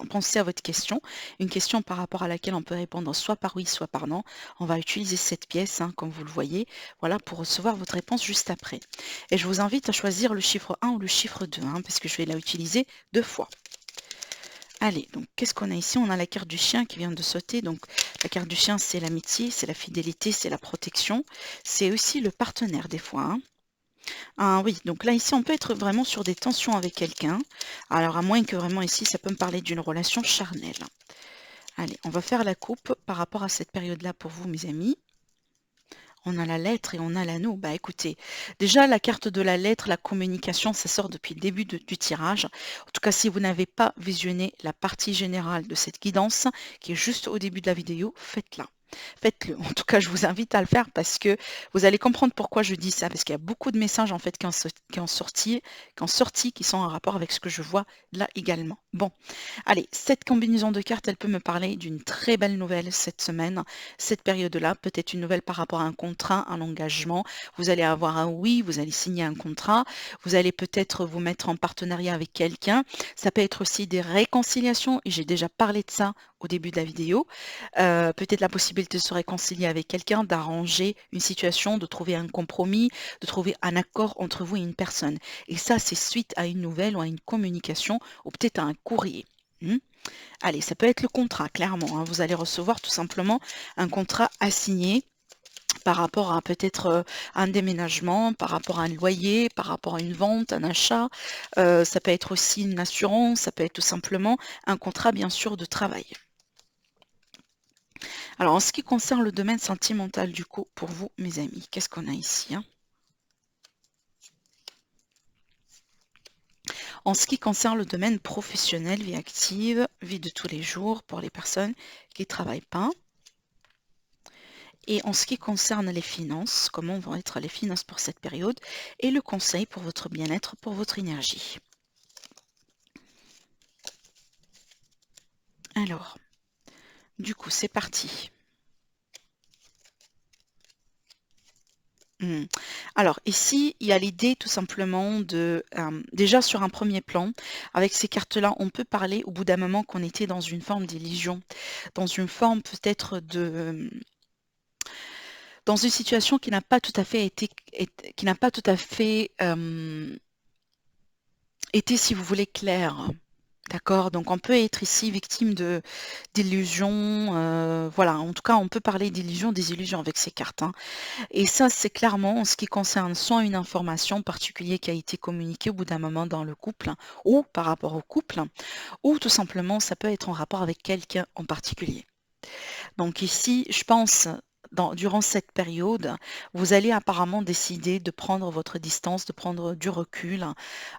penser à votre question, une question par rapport à laquelle on peut répondre soit par oui soit par non. On va utiliser cette pièce hein, comme vous le voyez, voilà pour recevoir votre réponse juste après. Et je vous invite à choisir le chiffre 1 ou le chiffre 2 hein, parce que je vais la utiliser 2 fois. Allez, donc qu'est-ce qu'on a ici? On a la carte du chien qui vient de sauter. Donc la carte du chien, c'est l'amitié, c'est la fidélité, c'est la protection. C'est aussi le partenaire des fois. Hein. Ah oui, donc là ici, on peut être vraiment sur des tensions avec quelqu'un. Alors à moins que vraiment ici, ça peut me parler d'une relation charnelle. Allez, on va faire la coupe par rapport à cette période-là pour vous, mes amis. On a la lettre et on a l'anneau. Bah écoutez, déjà la carte de la lettre, la communication, ça sort depuis le début du tirage. En tout cas, si vous n'avez pas visionné la partie générale de cette guidance, qui est juste au début de la vidéo, faites-la. Faites-le. En tout cas, je vous invite à le faire parce que vous allez comprendre pourquoi je dis ça. Parce qu'il y a beaucoup de messages en fait qui ont sorti, qui sont en rapport avec ce que je vois là également. Bon, allez, cette combinaison de cartes, elle peut me parler d'une très belle nouvelle cette semaine, cette période-là, peut-être une nouvelle par rapport à un contrat, un engagement. Vous allez avoir un oui, vous allez signer un contrat, vous allez peut-être vous mettre en partenariat avec quelqu'un. Ça peut être aussi des réconciliations, et j'ai déjà parlé de ça au début de la vidéo. Peut-être la possibilité de se réconcilier avec quelqu'un, d'arranger une situation, de trouver un compromis, de trouver un accord entre vous et une personne. Et ça, c'est suite à une nouvelle ou à une communication ou peut-être à un courrier. Allez, ça peut être le contrat, clairement. Hein. Vous allez recevoir tout simplement un contrat à signer par rapport à peut-être un déménagement, par rapport à un loyer, par rapport à une vente, un achat. Ça peut être aussi une assurance, ça peut être tout simplement un contrat, bien sûr, de travail. Alors, en ce qui concerne le domaine sentimental, du coup, pour vous, mes amis, qu'est-ce qu'on a ici hein? En ce qui concerne le domaine professionnel, vie active, vie de tous les jours pour les personnes qui ne travaillent pas. Et en ce qui concerne les finances, comment vont être les finances pour cette période et le conseil pour votre bien-être, pour votre énergie. Alors, du coup, c'est parti. Mmh. Alors ici, il y a l'idée tout simplement de, déjà sur un premier plan, avec ces cartes-là, on peut parler au bout d'un moment qu'on était dans une forme d'illusion, dans une forme peut-être de, dans une situation qui n'a pas tout à fait qui n'a pas tout à fait, été, si vous voulez, claire. D'accord? Donc on peut être ici victime de d'illusions, voilà, en tout cas, on peut parler d'illusions, des illusions avec ces cartes, hein. Et ça, c'est clairement en ce qui concerne soit une information particulière qui a été communiquée au bout d'un moment dans le couple, ou par rapport au couple, ou tout simplement, ça peut être en rapport avec quelqu'un en particulier. Donc ici, je pense, durant cette période, vous allez apparemment décider de prendre votre distance, de prendre du recul,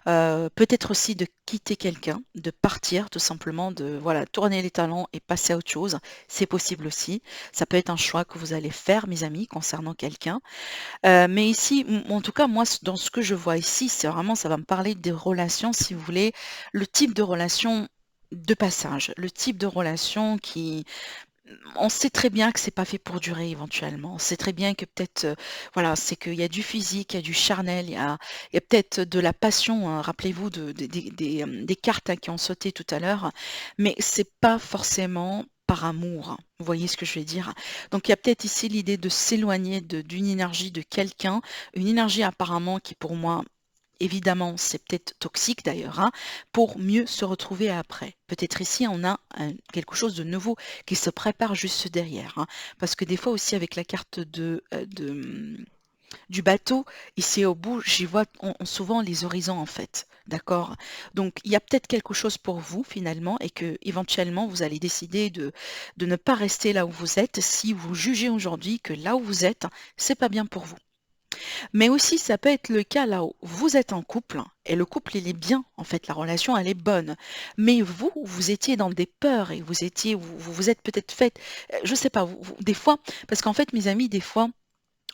peut-être aussi de quitter quelqu'un, de partir tout simplement, de voilà, tourner les talons et passer à autre chose. C'est possible aussi. Ça peut être un choix que vous allez faire, mes amis, concernant quelqu'un. Mais ici, en tout cas, moi, dans ce que je vois ici, c'est vraiment, ça va me parler des relations, si vous voulez, le type de relation de passage, le type de relation qui, on sait très bien que c'est pas fait pour durer éventuellement. On sait très bien que peut-être, voilà, c'est qu'il y a du physique, il y a du charnel, il y a peut-être de la passion, hein. Rappelez-vous des cartes, hein, qui ont sauté tout à l'heure, mais c'est pas forcément par amour, hein. Vous voyez ce que je veux dire? Donc il y a peut-être ici l'idée de s'éloigner d'une énergie de quelqu'un, une énergie apparemment qui pour moi, évidemment, c'est peut-être toxique d'ailleurs, hein, pour mieux se retrouver après. Peut-être ici, on a quelque chose de nouveau qui se prépare juste derrière, hein. Parce que des fois aussi avec la carte du bateau, ici au bout, j'y vois souvent les horizons en fait. D'accord? Donc il y a peut-être quelque chose pour vous finalement et que éventuellement vous allez décider de ne pas rester là où vous êtes si vous jugez aujourd'hui que là où vous êtes, c'est pas bien pour vous. Mais aussi, ça peut être le cas là où vous êtes en couple et le couple, il est bien, en fait, la relation, elle est bonne. Mais vous, vous étiez dans des peurs et vous êtes peut-être fait, je sais pas, des fois, parce qu'en fait, mes amis, des fois,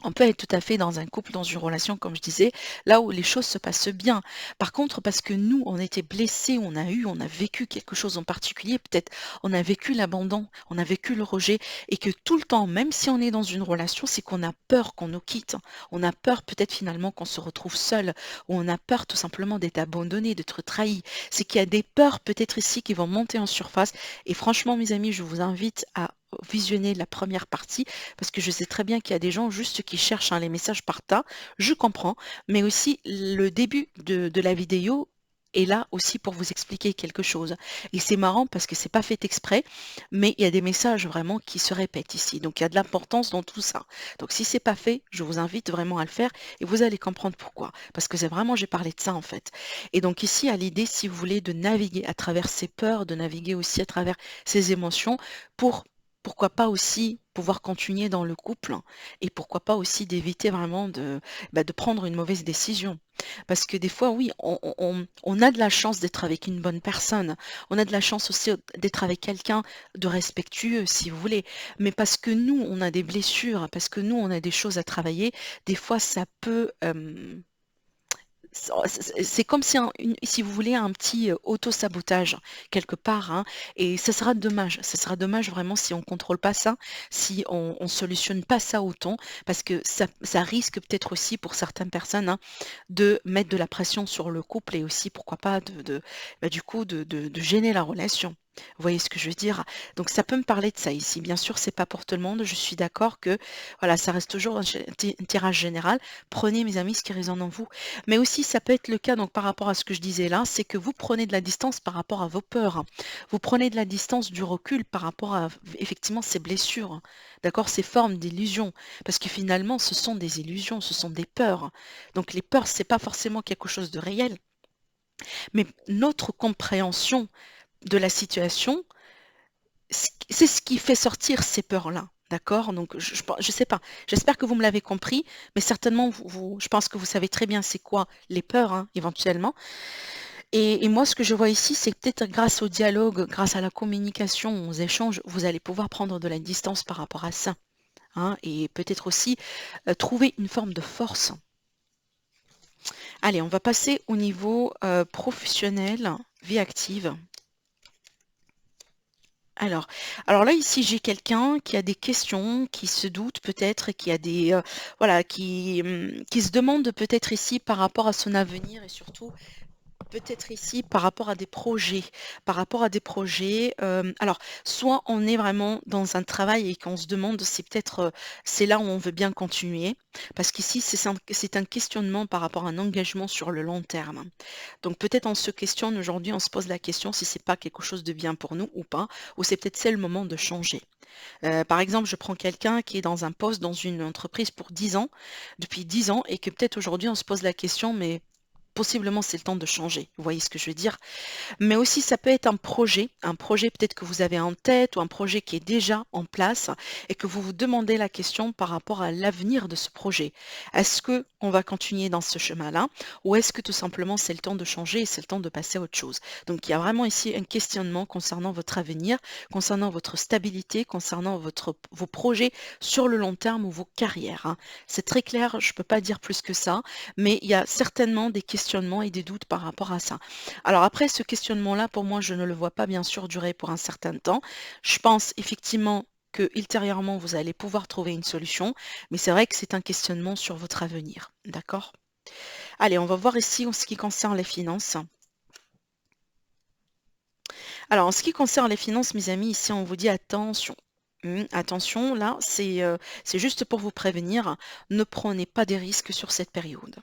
on peut être tout à fait dans un couple, dans une relation, comme je disais, là où les choses se passent bien. Par contre, parce que nous, on était blessés, on a vécu quelque chose en particulier, peut-être on a vécu l'abandon, on a vécu le rejet, et que tout le temps, même si on est dans une relation, c'est qu'on a peur qu'on nous quitte. On a peur peut-être finalement qu'on se retrouve seul, ou on a peur tout simplement d'être abandonné, d'être trahi. C'est qu'il y a des peurs peut-être ici qui vont monter en surface. Et franchement, mes amis, je vous invite à visionner la première partie parce que je sais très bien qu'il y a des gens juste qui cherchent, hein, les messages par tas, je comprends, mais aussi le début de la vidéo est là aussi pour vous expliquer quelque chose. Et c'est marrant parce que c'est pas fait exprès, mais il y a des messages vraiment qui se répètent ici. Donc il y a de l'importance dans tout ça. Donc si c'est pas fait, je vous invite vraiment à le faire et vous allez comprendre pourquoi. Parce que c'est vraiment, j'ai parlé de ça en fait. Et donc ici, à l'idée, si vous voulez, de naviguer à travers ces peurs, de naviguer aussi à travers ces émotions pour pourquoi pas aussi pouvoir continuer dans le couple et pourquoi pas aussi d'éviter vraiment de prendre une mauvaise décision. Parce que des fois, oui, on a de la chance d'être avec une bonne personne. On a de la chance aussi d'être avec quelqu'un de respectueux, si vous voulez. Mais parce que nous, on a des blessures, parce que nous, on a des choses à travailler, des fois, ça peut, c'est comme si, si vous voulez, un petit auto-sabotage quelque part, hein, et ça sera dommage. Ça sera dommage vraiment si on ne contrôle pas ça, si on ne solutionne pas ça autant, parce que ça risque peut-être aussi pour certaines personnes, hein, de mettre de la pression sur le couple et aussi, pourquoi pas, du coup, de gêner la relation. Vous voyez ce que je veux dire? Donc ça peut me parler de ça ici. Bien sûr, c'est pas pour tout le monde. Je suis d'accord que voilà, ça reste toujours un tirage général. Prenez, mes amis, ce qui résonne en vous. Mais aussi, ça peut être le cas, donc par rapport à ce que je disais là, c'est que vous prenez de la distance par rapport à vos peurs, hein. Vous prenez de la distance, du recul par rapport à effectivement ces blessures, hein. D'accord, ces formes d'illusions. Parce que finalement, ce sont des illusions, ce sont des peurs. Donc les peurs, c'est pas forcément quelque chose de réel, mais notre compréhension de la situation, c'est ce qui fait sortir ces peurs-là. D'accord? Donc, je sais pas. J'espère que vous me l'avez compris, mais certainement, je pense que vous savez très bien c'est quoi les peurs, hein, éventuellement. Et moi, ce que je vois ici, c'est que peut-être grâce au dialogue, grâce à la communication, aux échanges, vous allez pouvoir prendre de la distance par rapport à ça, hein, et peut-être aussi trouver une forme de force. Allez, on va passer au niveau professionnel, vie active. Alors alors là, ici, j'ai quelqu'un qui a des questions, qui se doute peut-être et qui a des, voilà, qui se demande peut-être ici par rapport à son avenir et surtout peut-être ici par rapport à des projets, alors soit on est vraiment dans un travail et qu'on se demande si peut-être, c'est là où on veut bien continuer, parce qu'ici c'est un questionnement par rapport à un engagement sur le long terme. Donc peut-être on se questionne aujourd'hui, on se pose la question si c'est pas quelque chose de bien pour nous ou pas, ou c'est le moment de changer. Par exemple, je prends quelqu'un qui est dans un poste dans une entreprise pour 10 ans, depuis 10 ans et que peut-être aujourd'hui on se pose la question, mais possiblement c'est le temps de changer. Vous voyez ce que je veux dire? Mais aussi, ça peut être un projet peut-être que vous avez en tête ou un projet qui est déjà en place et que vous vous demandez la question par rapport à l'avenir de ce projet. Est-ce que on va continuer dans ce chemin-là ou est-ce que tout simplement c'est le temps de changer et c'est le temps de passer à autre chose? Donc il y a vraiment ici un questionnement concernant votre avenir, concernant votre stabilité, concernant vos projets sur le long terme ou vos carrières, hein. C'est très clair, je ne peux pas dire plus que ça, mais il y a certainement des questionnements et des doutes par rapport à ça. Alors après, ce questionnement-là, pour moi, je ne le vois pas bien sûr durer pour un certain temps. Je pense effectivement que ultérieurement, vous allez pouvoir trouver une solution, mais c'est vrai que c'est un questionnement sur votre avenir. D'accord? Allez, on va voir ici en ce qui concerne les finances. Alors, en ce qui concerne les finances, mes amis, ici, on vous dit attention. Attention, là, c'est juste pour vous prévenir, ne prenez pas des risques sur cette période.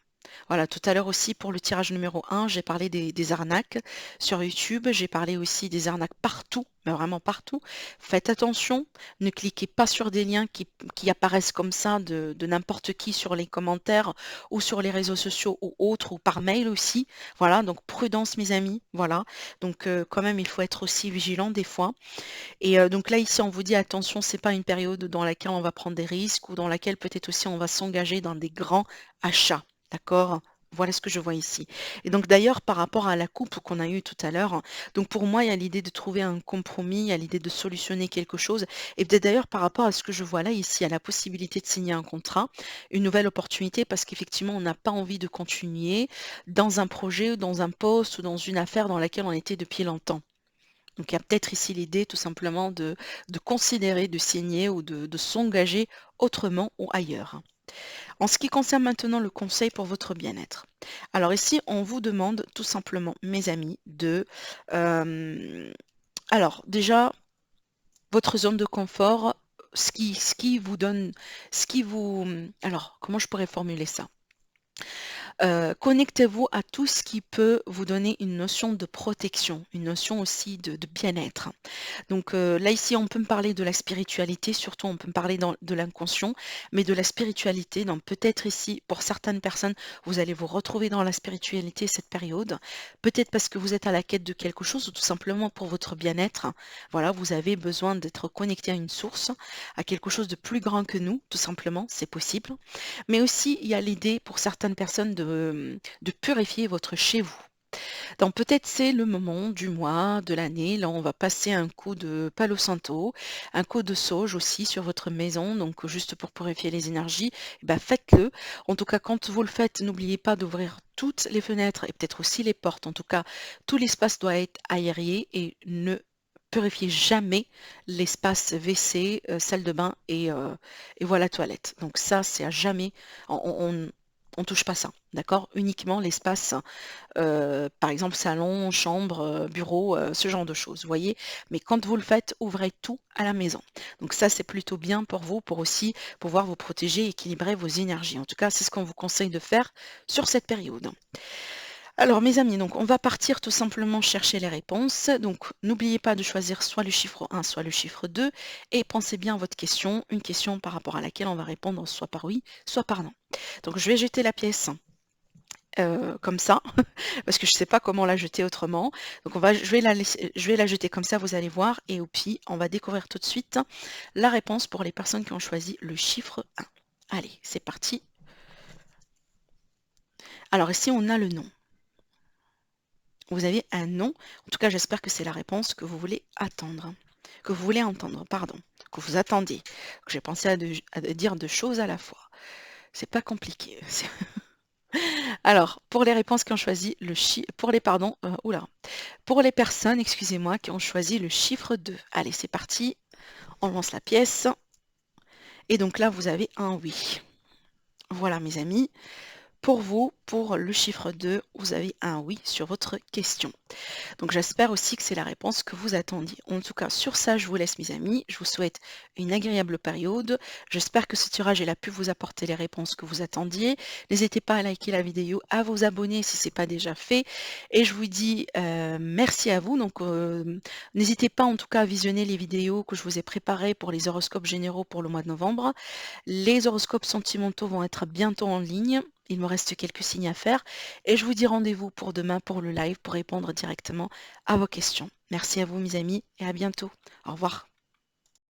Voilà, tout à l'heure aussi pour le tirage numéro 1, j'ai parlé des arnaques sur YouTube, j'ai parlé aussi des arnaques partout, mais vraiment partout. Faites attention, ne cliquez pas sur des liens qui apparaissent comme ça de n'importe qui sur les commentaires ou sur les réseaux sociaux ou autres, ou par mail aussi. Voilà, donc prudence mes amis, voilà. Donc quand même, il faut être aussi vigilant des fois. Et donc là, ici, on vous dit attention, c'est pas une période dans laquelle on va prendre des risques ou dans laquelle peut-être aussi on va s'engager dans des grands achats. D'accord? Voilà ce que je vois ici. Et donc d'ailleurs, par rapport à la coupe qu'on a eue tout à l'heure, donc pour moi, il y a l'idée de trouver un compromis, il y a l'idée de solutionner quelque chose. Et peut-être d'ailleurs, par rapport à ce que je vois là, ici, il y a la possibilité de signer un contrat, une nouvelle opportunité, parce qu'effectivement, on n'a pas envie de continuer dans un projet, ou dans un poste, ou dans une affaire dans laquelle on était depuis longtemps. Donc il y a peut-être ici l'idée tout simplement de considérer, de signer ou de s'engager autrement ou ailleurs. En ce qui concerne maintenant le conseil pour votre bien-être. Alors ici, on vous demande tout simplement, mes amis, alors déjà, votre zone de confort, ce qui vous donne, ce qui vous... Alors, comment je pourrais formuler ça? Connectez-vous à tout ce qui peut vous donner une notion de protection, une notion aussi de bien-être. Donc là, ici, on peut me parler de la spiritualité, surtout on peut me parler de l'inconscient, mais de la spiritualité, donc peut-être ici, pour certaines personnes, vous allez vous retrouver dans la spiritualité cette période, peut-être parce que vous êtes à la quête de quelque chose ou tout simplement pour votre bien-être. Voilà, vous avez besoin d'être connecté à une source, à quelque chose de plus grand que nous, tout simplement, c'est possible. Mais aussi, il y a l'idée pour certaines personnes de purifier votre chez vous. Donc peut-être c'est le moment du mois, de l'année, là on va passer un coup de Palo Santo, un coup de sauge aussi sur votre maison, donc juste pour purifier les énergies, eh ben faites-le. En tout cas, quand vous le faites, n'oubliez pas d'ouvrir toutes les fenêtres et peut-être aussi les portes. En tout cas, tout l'espace doit être aéré et ne purifiez jamais l'espace WC, salle de bain et voilà toilette. Donc ça, c'est à jamais. On touche pas ça, d'accord? Uniquement l'espace par exemple salon, chambre, bureau, ce genre de choses, vous voyez? Mais quand vous le faites, ouvrez tout à la maison. Donc ça, c'est plutôt bien pour vous, pour aussi pouvoir vous protéger, équilibrer vos énergies. En tout cas, c'est ce qu'on vous conseille de faire sur cette période. Alors mes amis, donc on va partir tout simplement chercher les réponses. Donc n'oubliez pas de choisir soit le chiffre 1, soit le chiffre 2 et pensez bien à votre question, une question par rapport à laquelle on va répondre soit par oui, soit par non. Donc je vais jeter la pièce comme ça, parce que je ne sais pas comment la jeter autrement. Donc je vais la jeter comme ça, vous allez voir, et au pire, on va découvrir tout de suite la réponse pour les personnes qui ont choisi le chiffre 1. Allez, c'est parti. Alors ici, on a le nom. Vous avez un nom. En tout cas, j'espère que c'est la réponse que vous voulez attendre. Que vous voulez entendre, pardon. Que vous attendez. J'ai pensé à dire deux choses à la fois. C'est pas compliqué. Alors, pour les réponses qui ont choisi le chi pour les pardon, ouh pour les personnes, excusez-moi, qui ont choisi le chiffre 2. Allez, c'est parti, on lance la pièce et donc là, vous avez un oui. Voilà mes amis, pour vous, pour le chiffre 2, vous avez un oui sur votre question. Donc j'espère aussi que c'est la réponse que vous attendiez. En tout cas, sur ça, je vous laisse mes amis. Je vous souhaite une agréable période. J'espère que ce tirage il a pu vous apporter les réponses que vous attendiez. N'hésitez pas à liker la vidéo, à vous abonner si ce n'est pas déjà fait. Et je vous dis merci à vous. Donc n'hésitez pas en tout cas à visionner les vidéos que je vous ai préparées pour les horoscopes généraux pour le mois de novembre. Les horoscopes sentimentaux vont être bientôt en ligne. Il me reste quelques signes à faire et je vous dis rendez-vous pour demain pour le live pour répondre directement à vos questions. Merci à vous mes amis et à bientôt. Au revoir.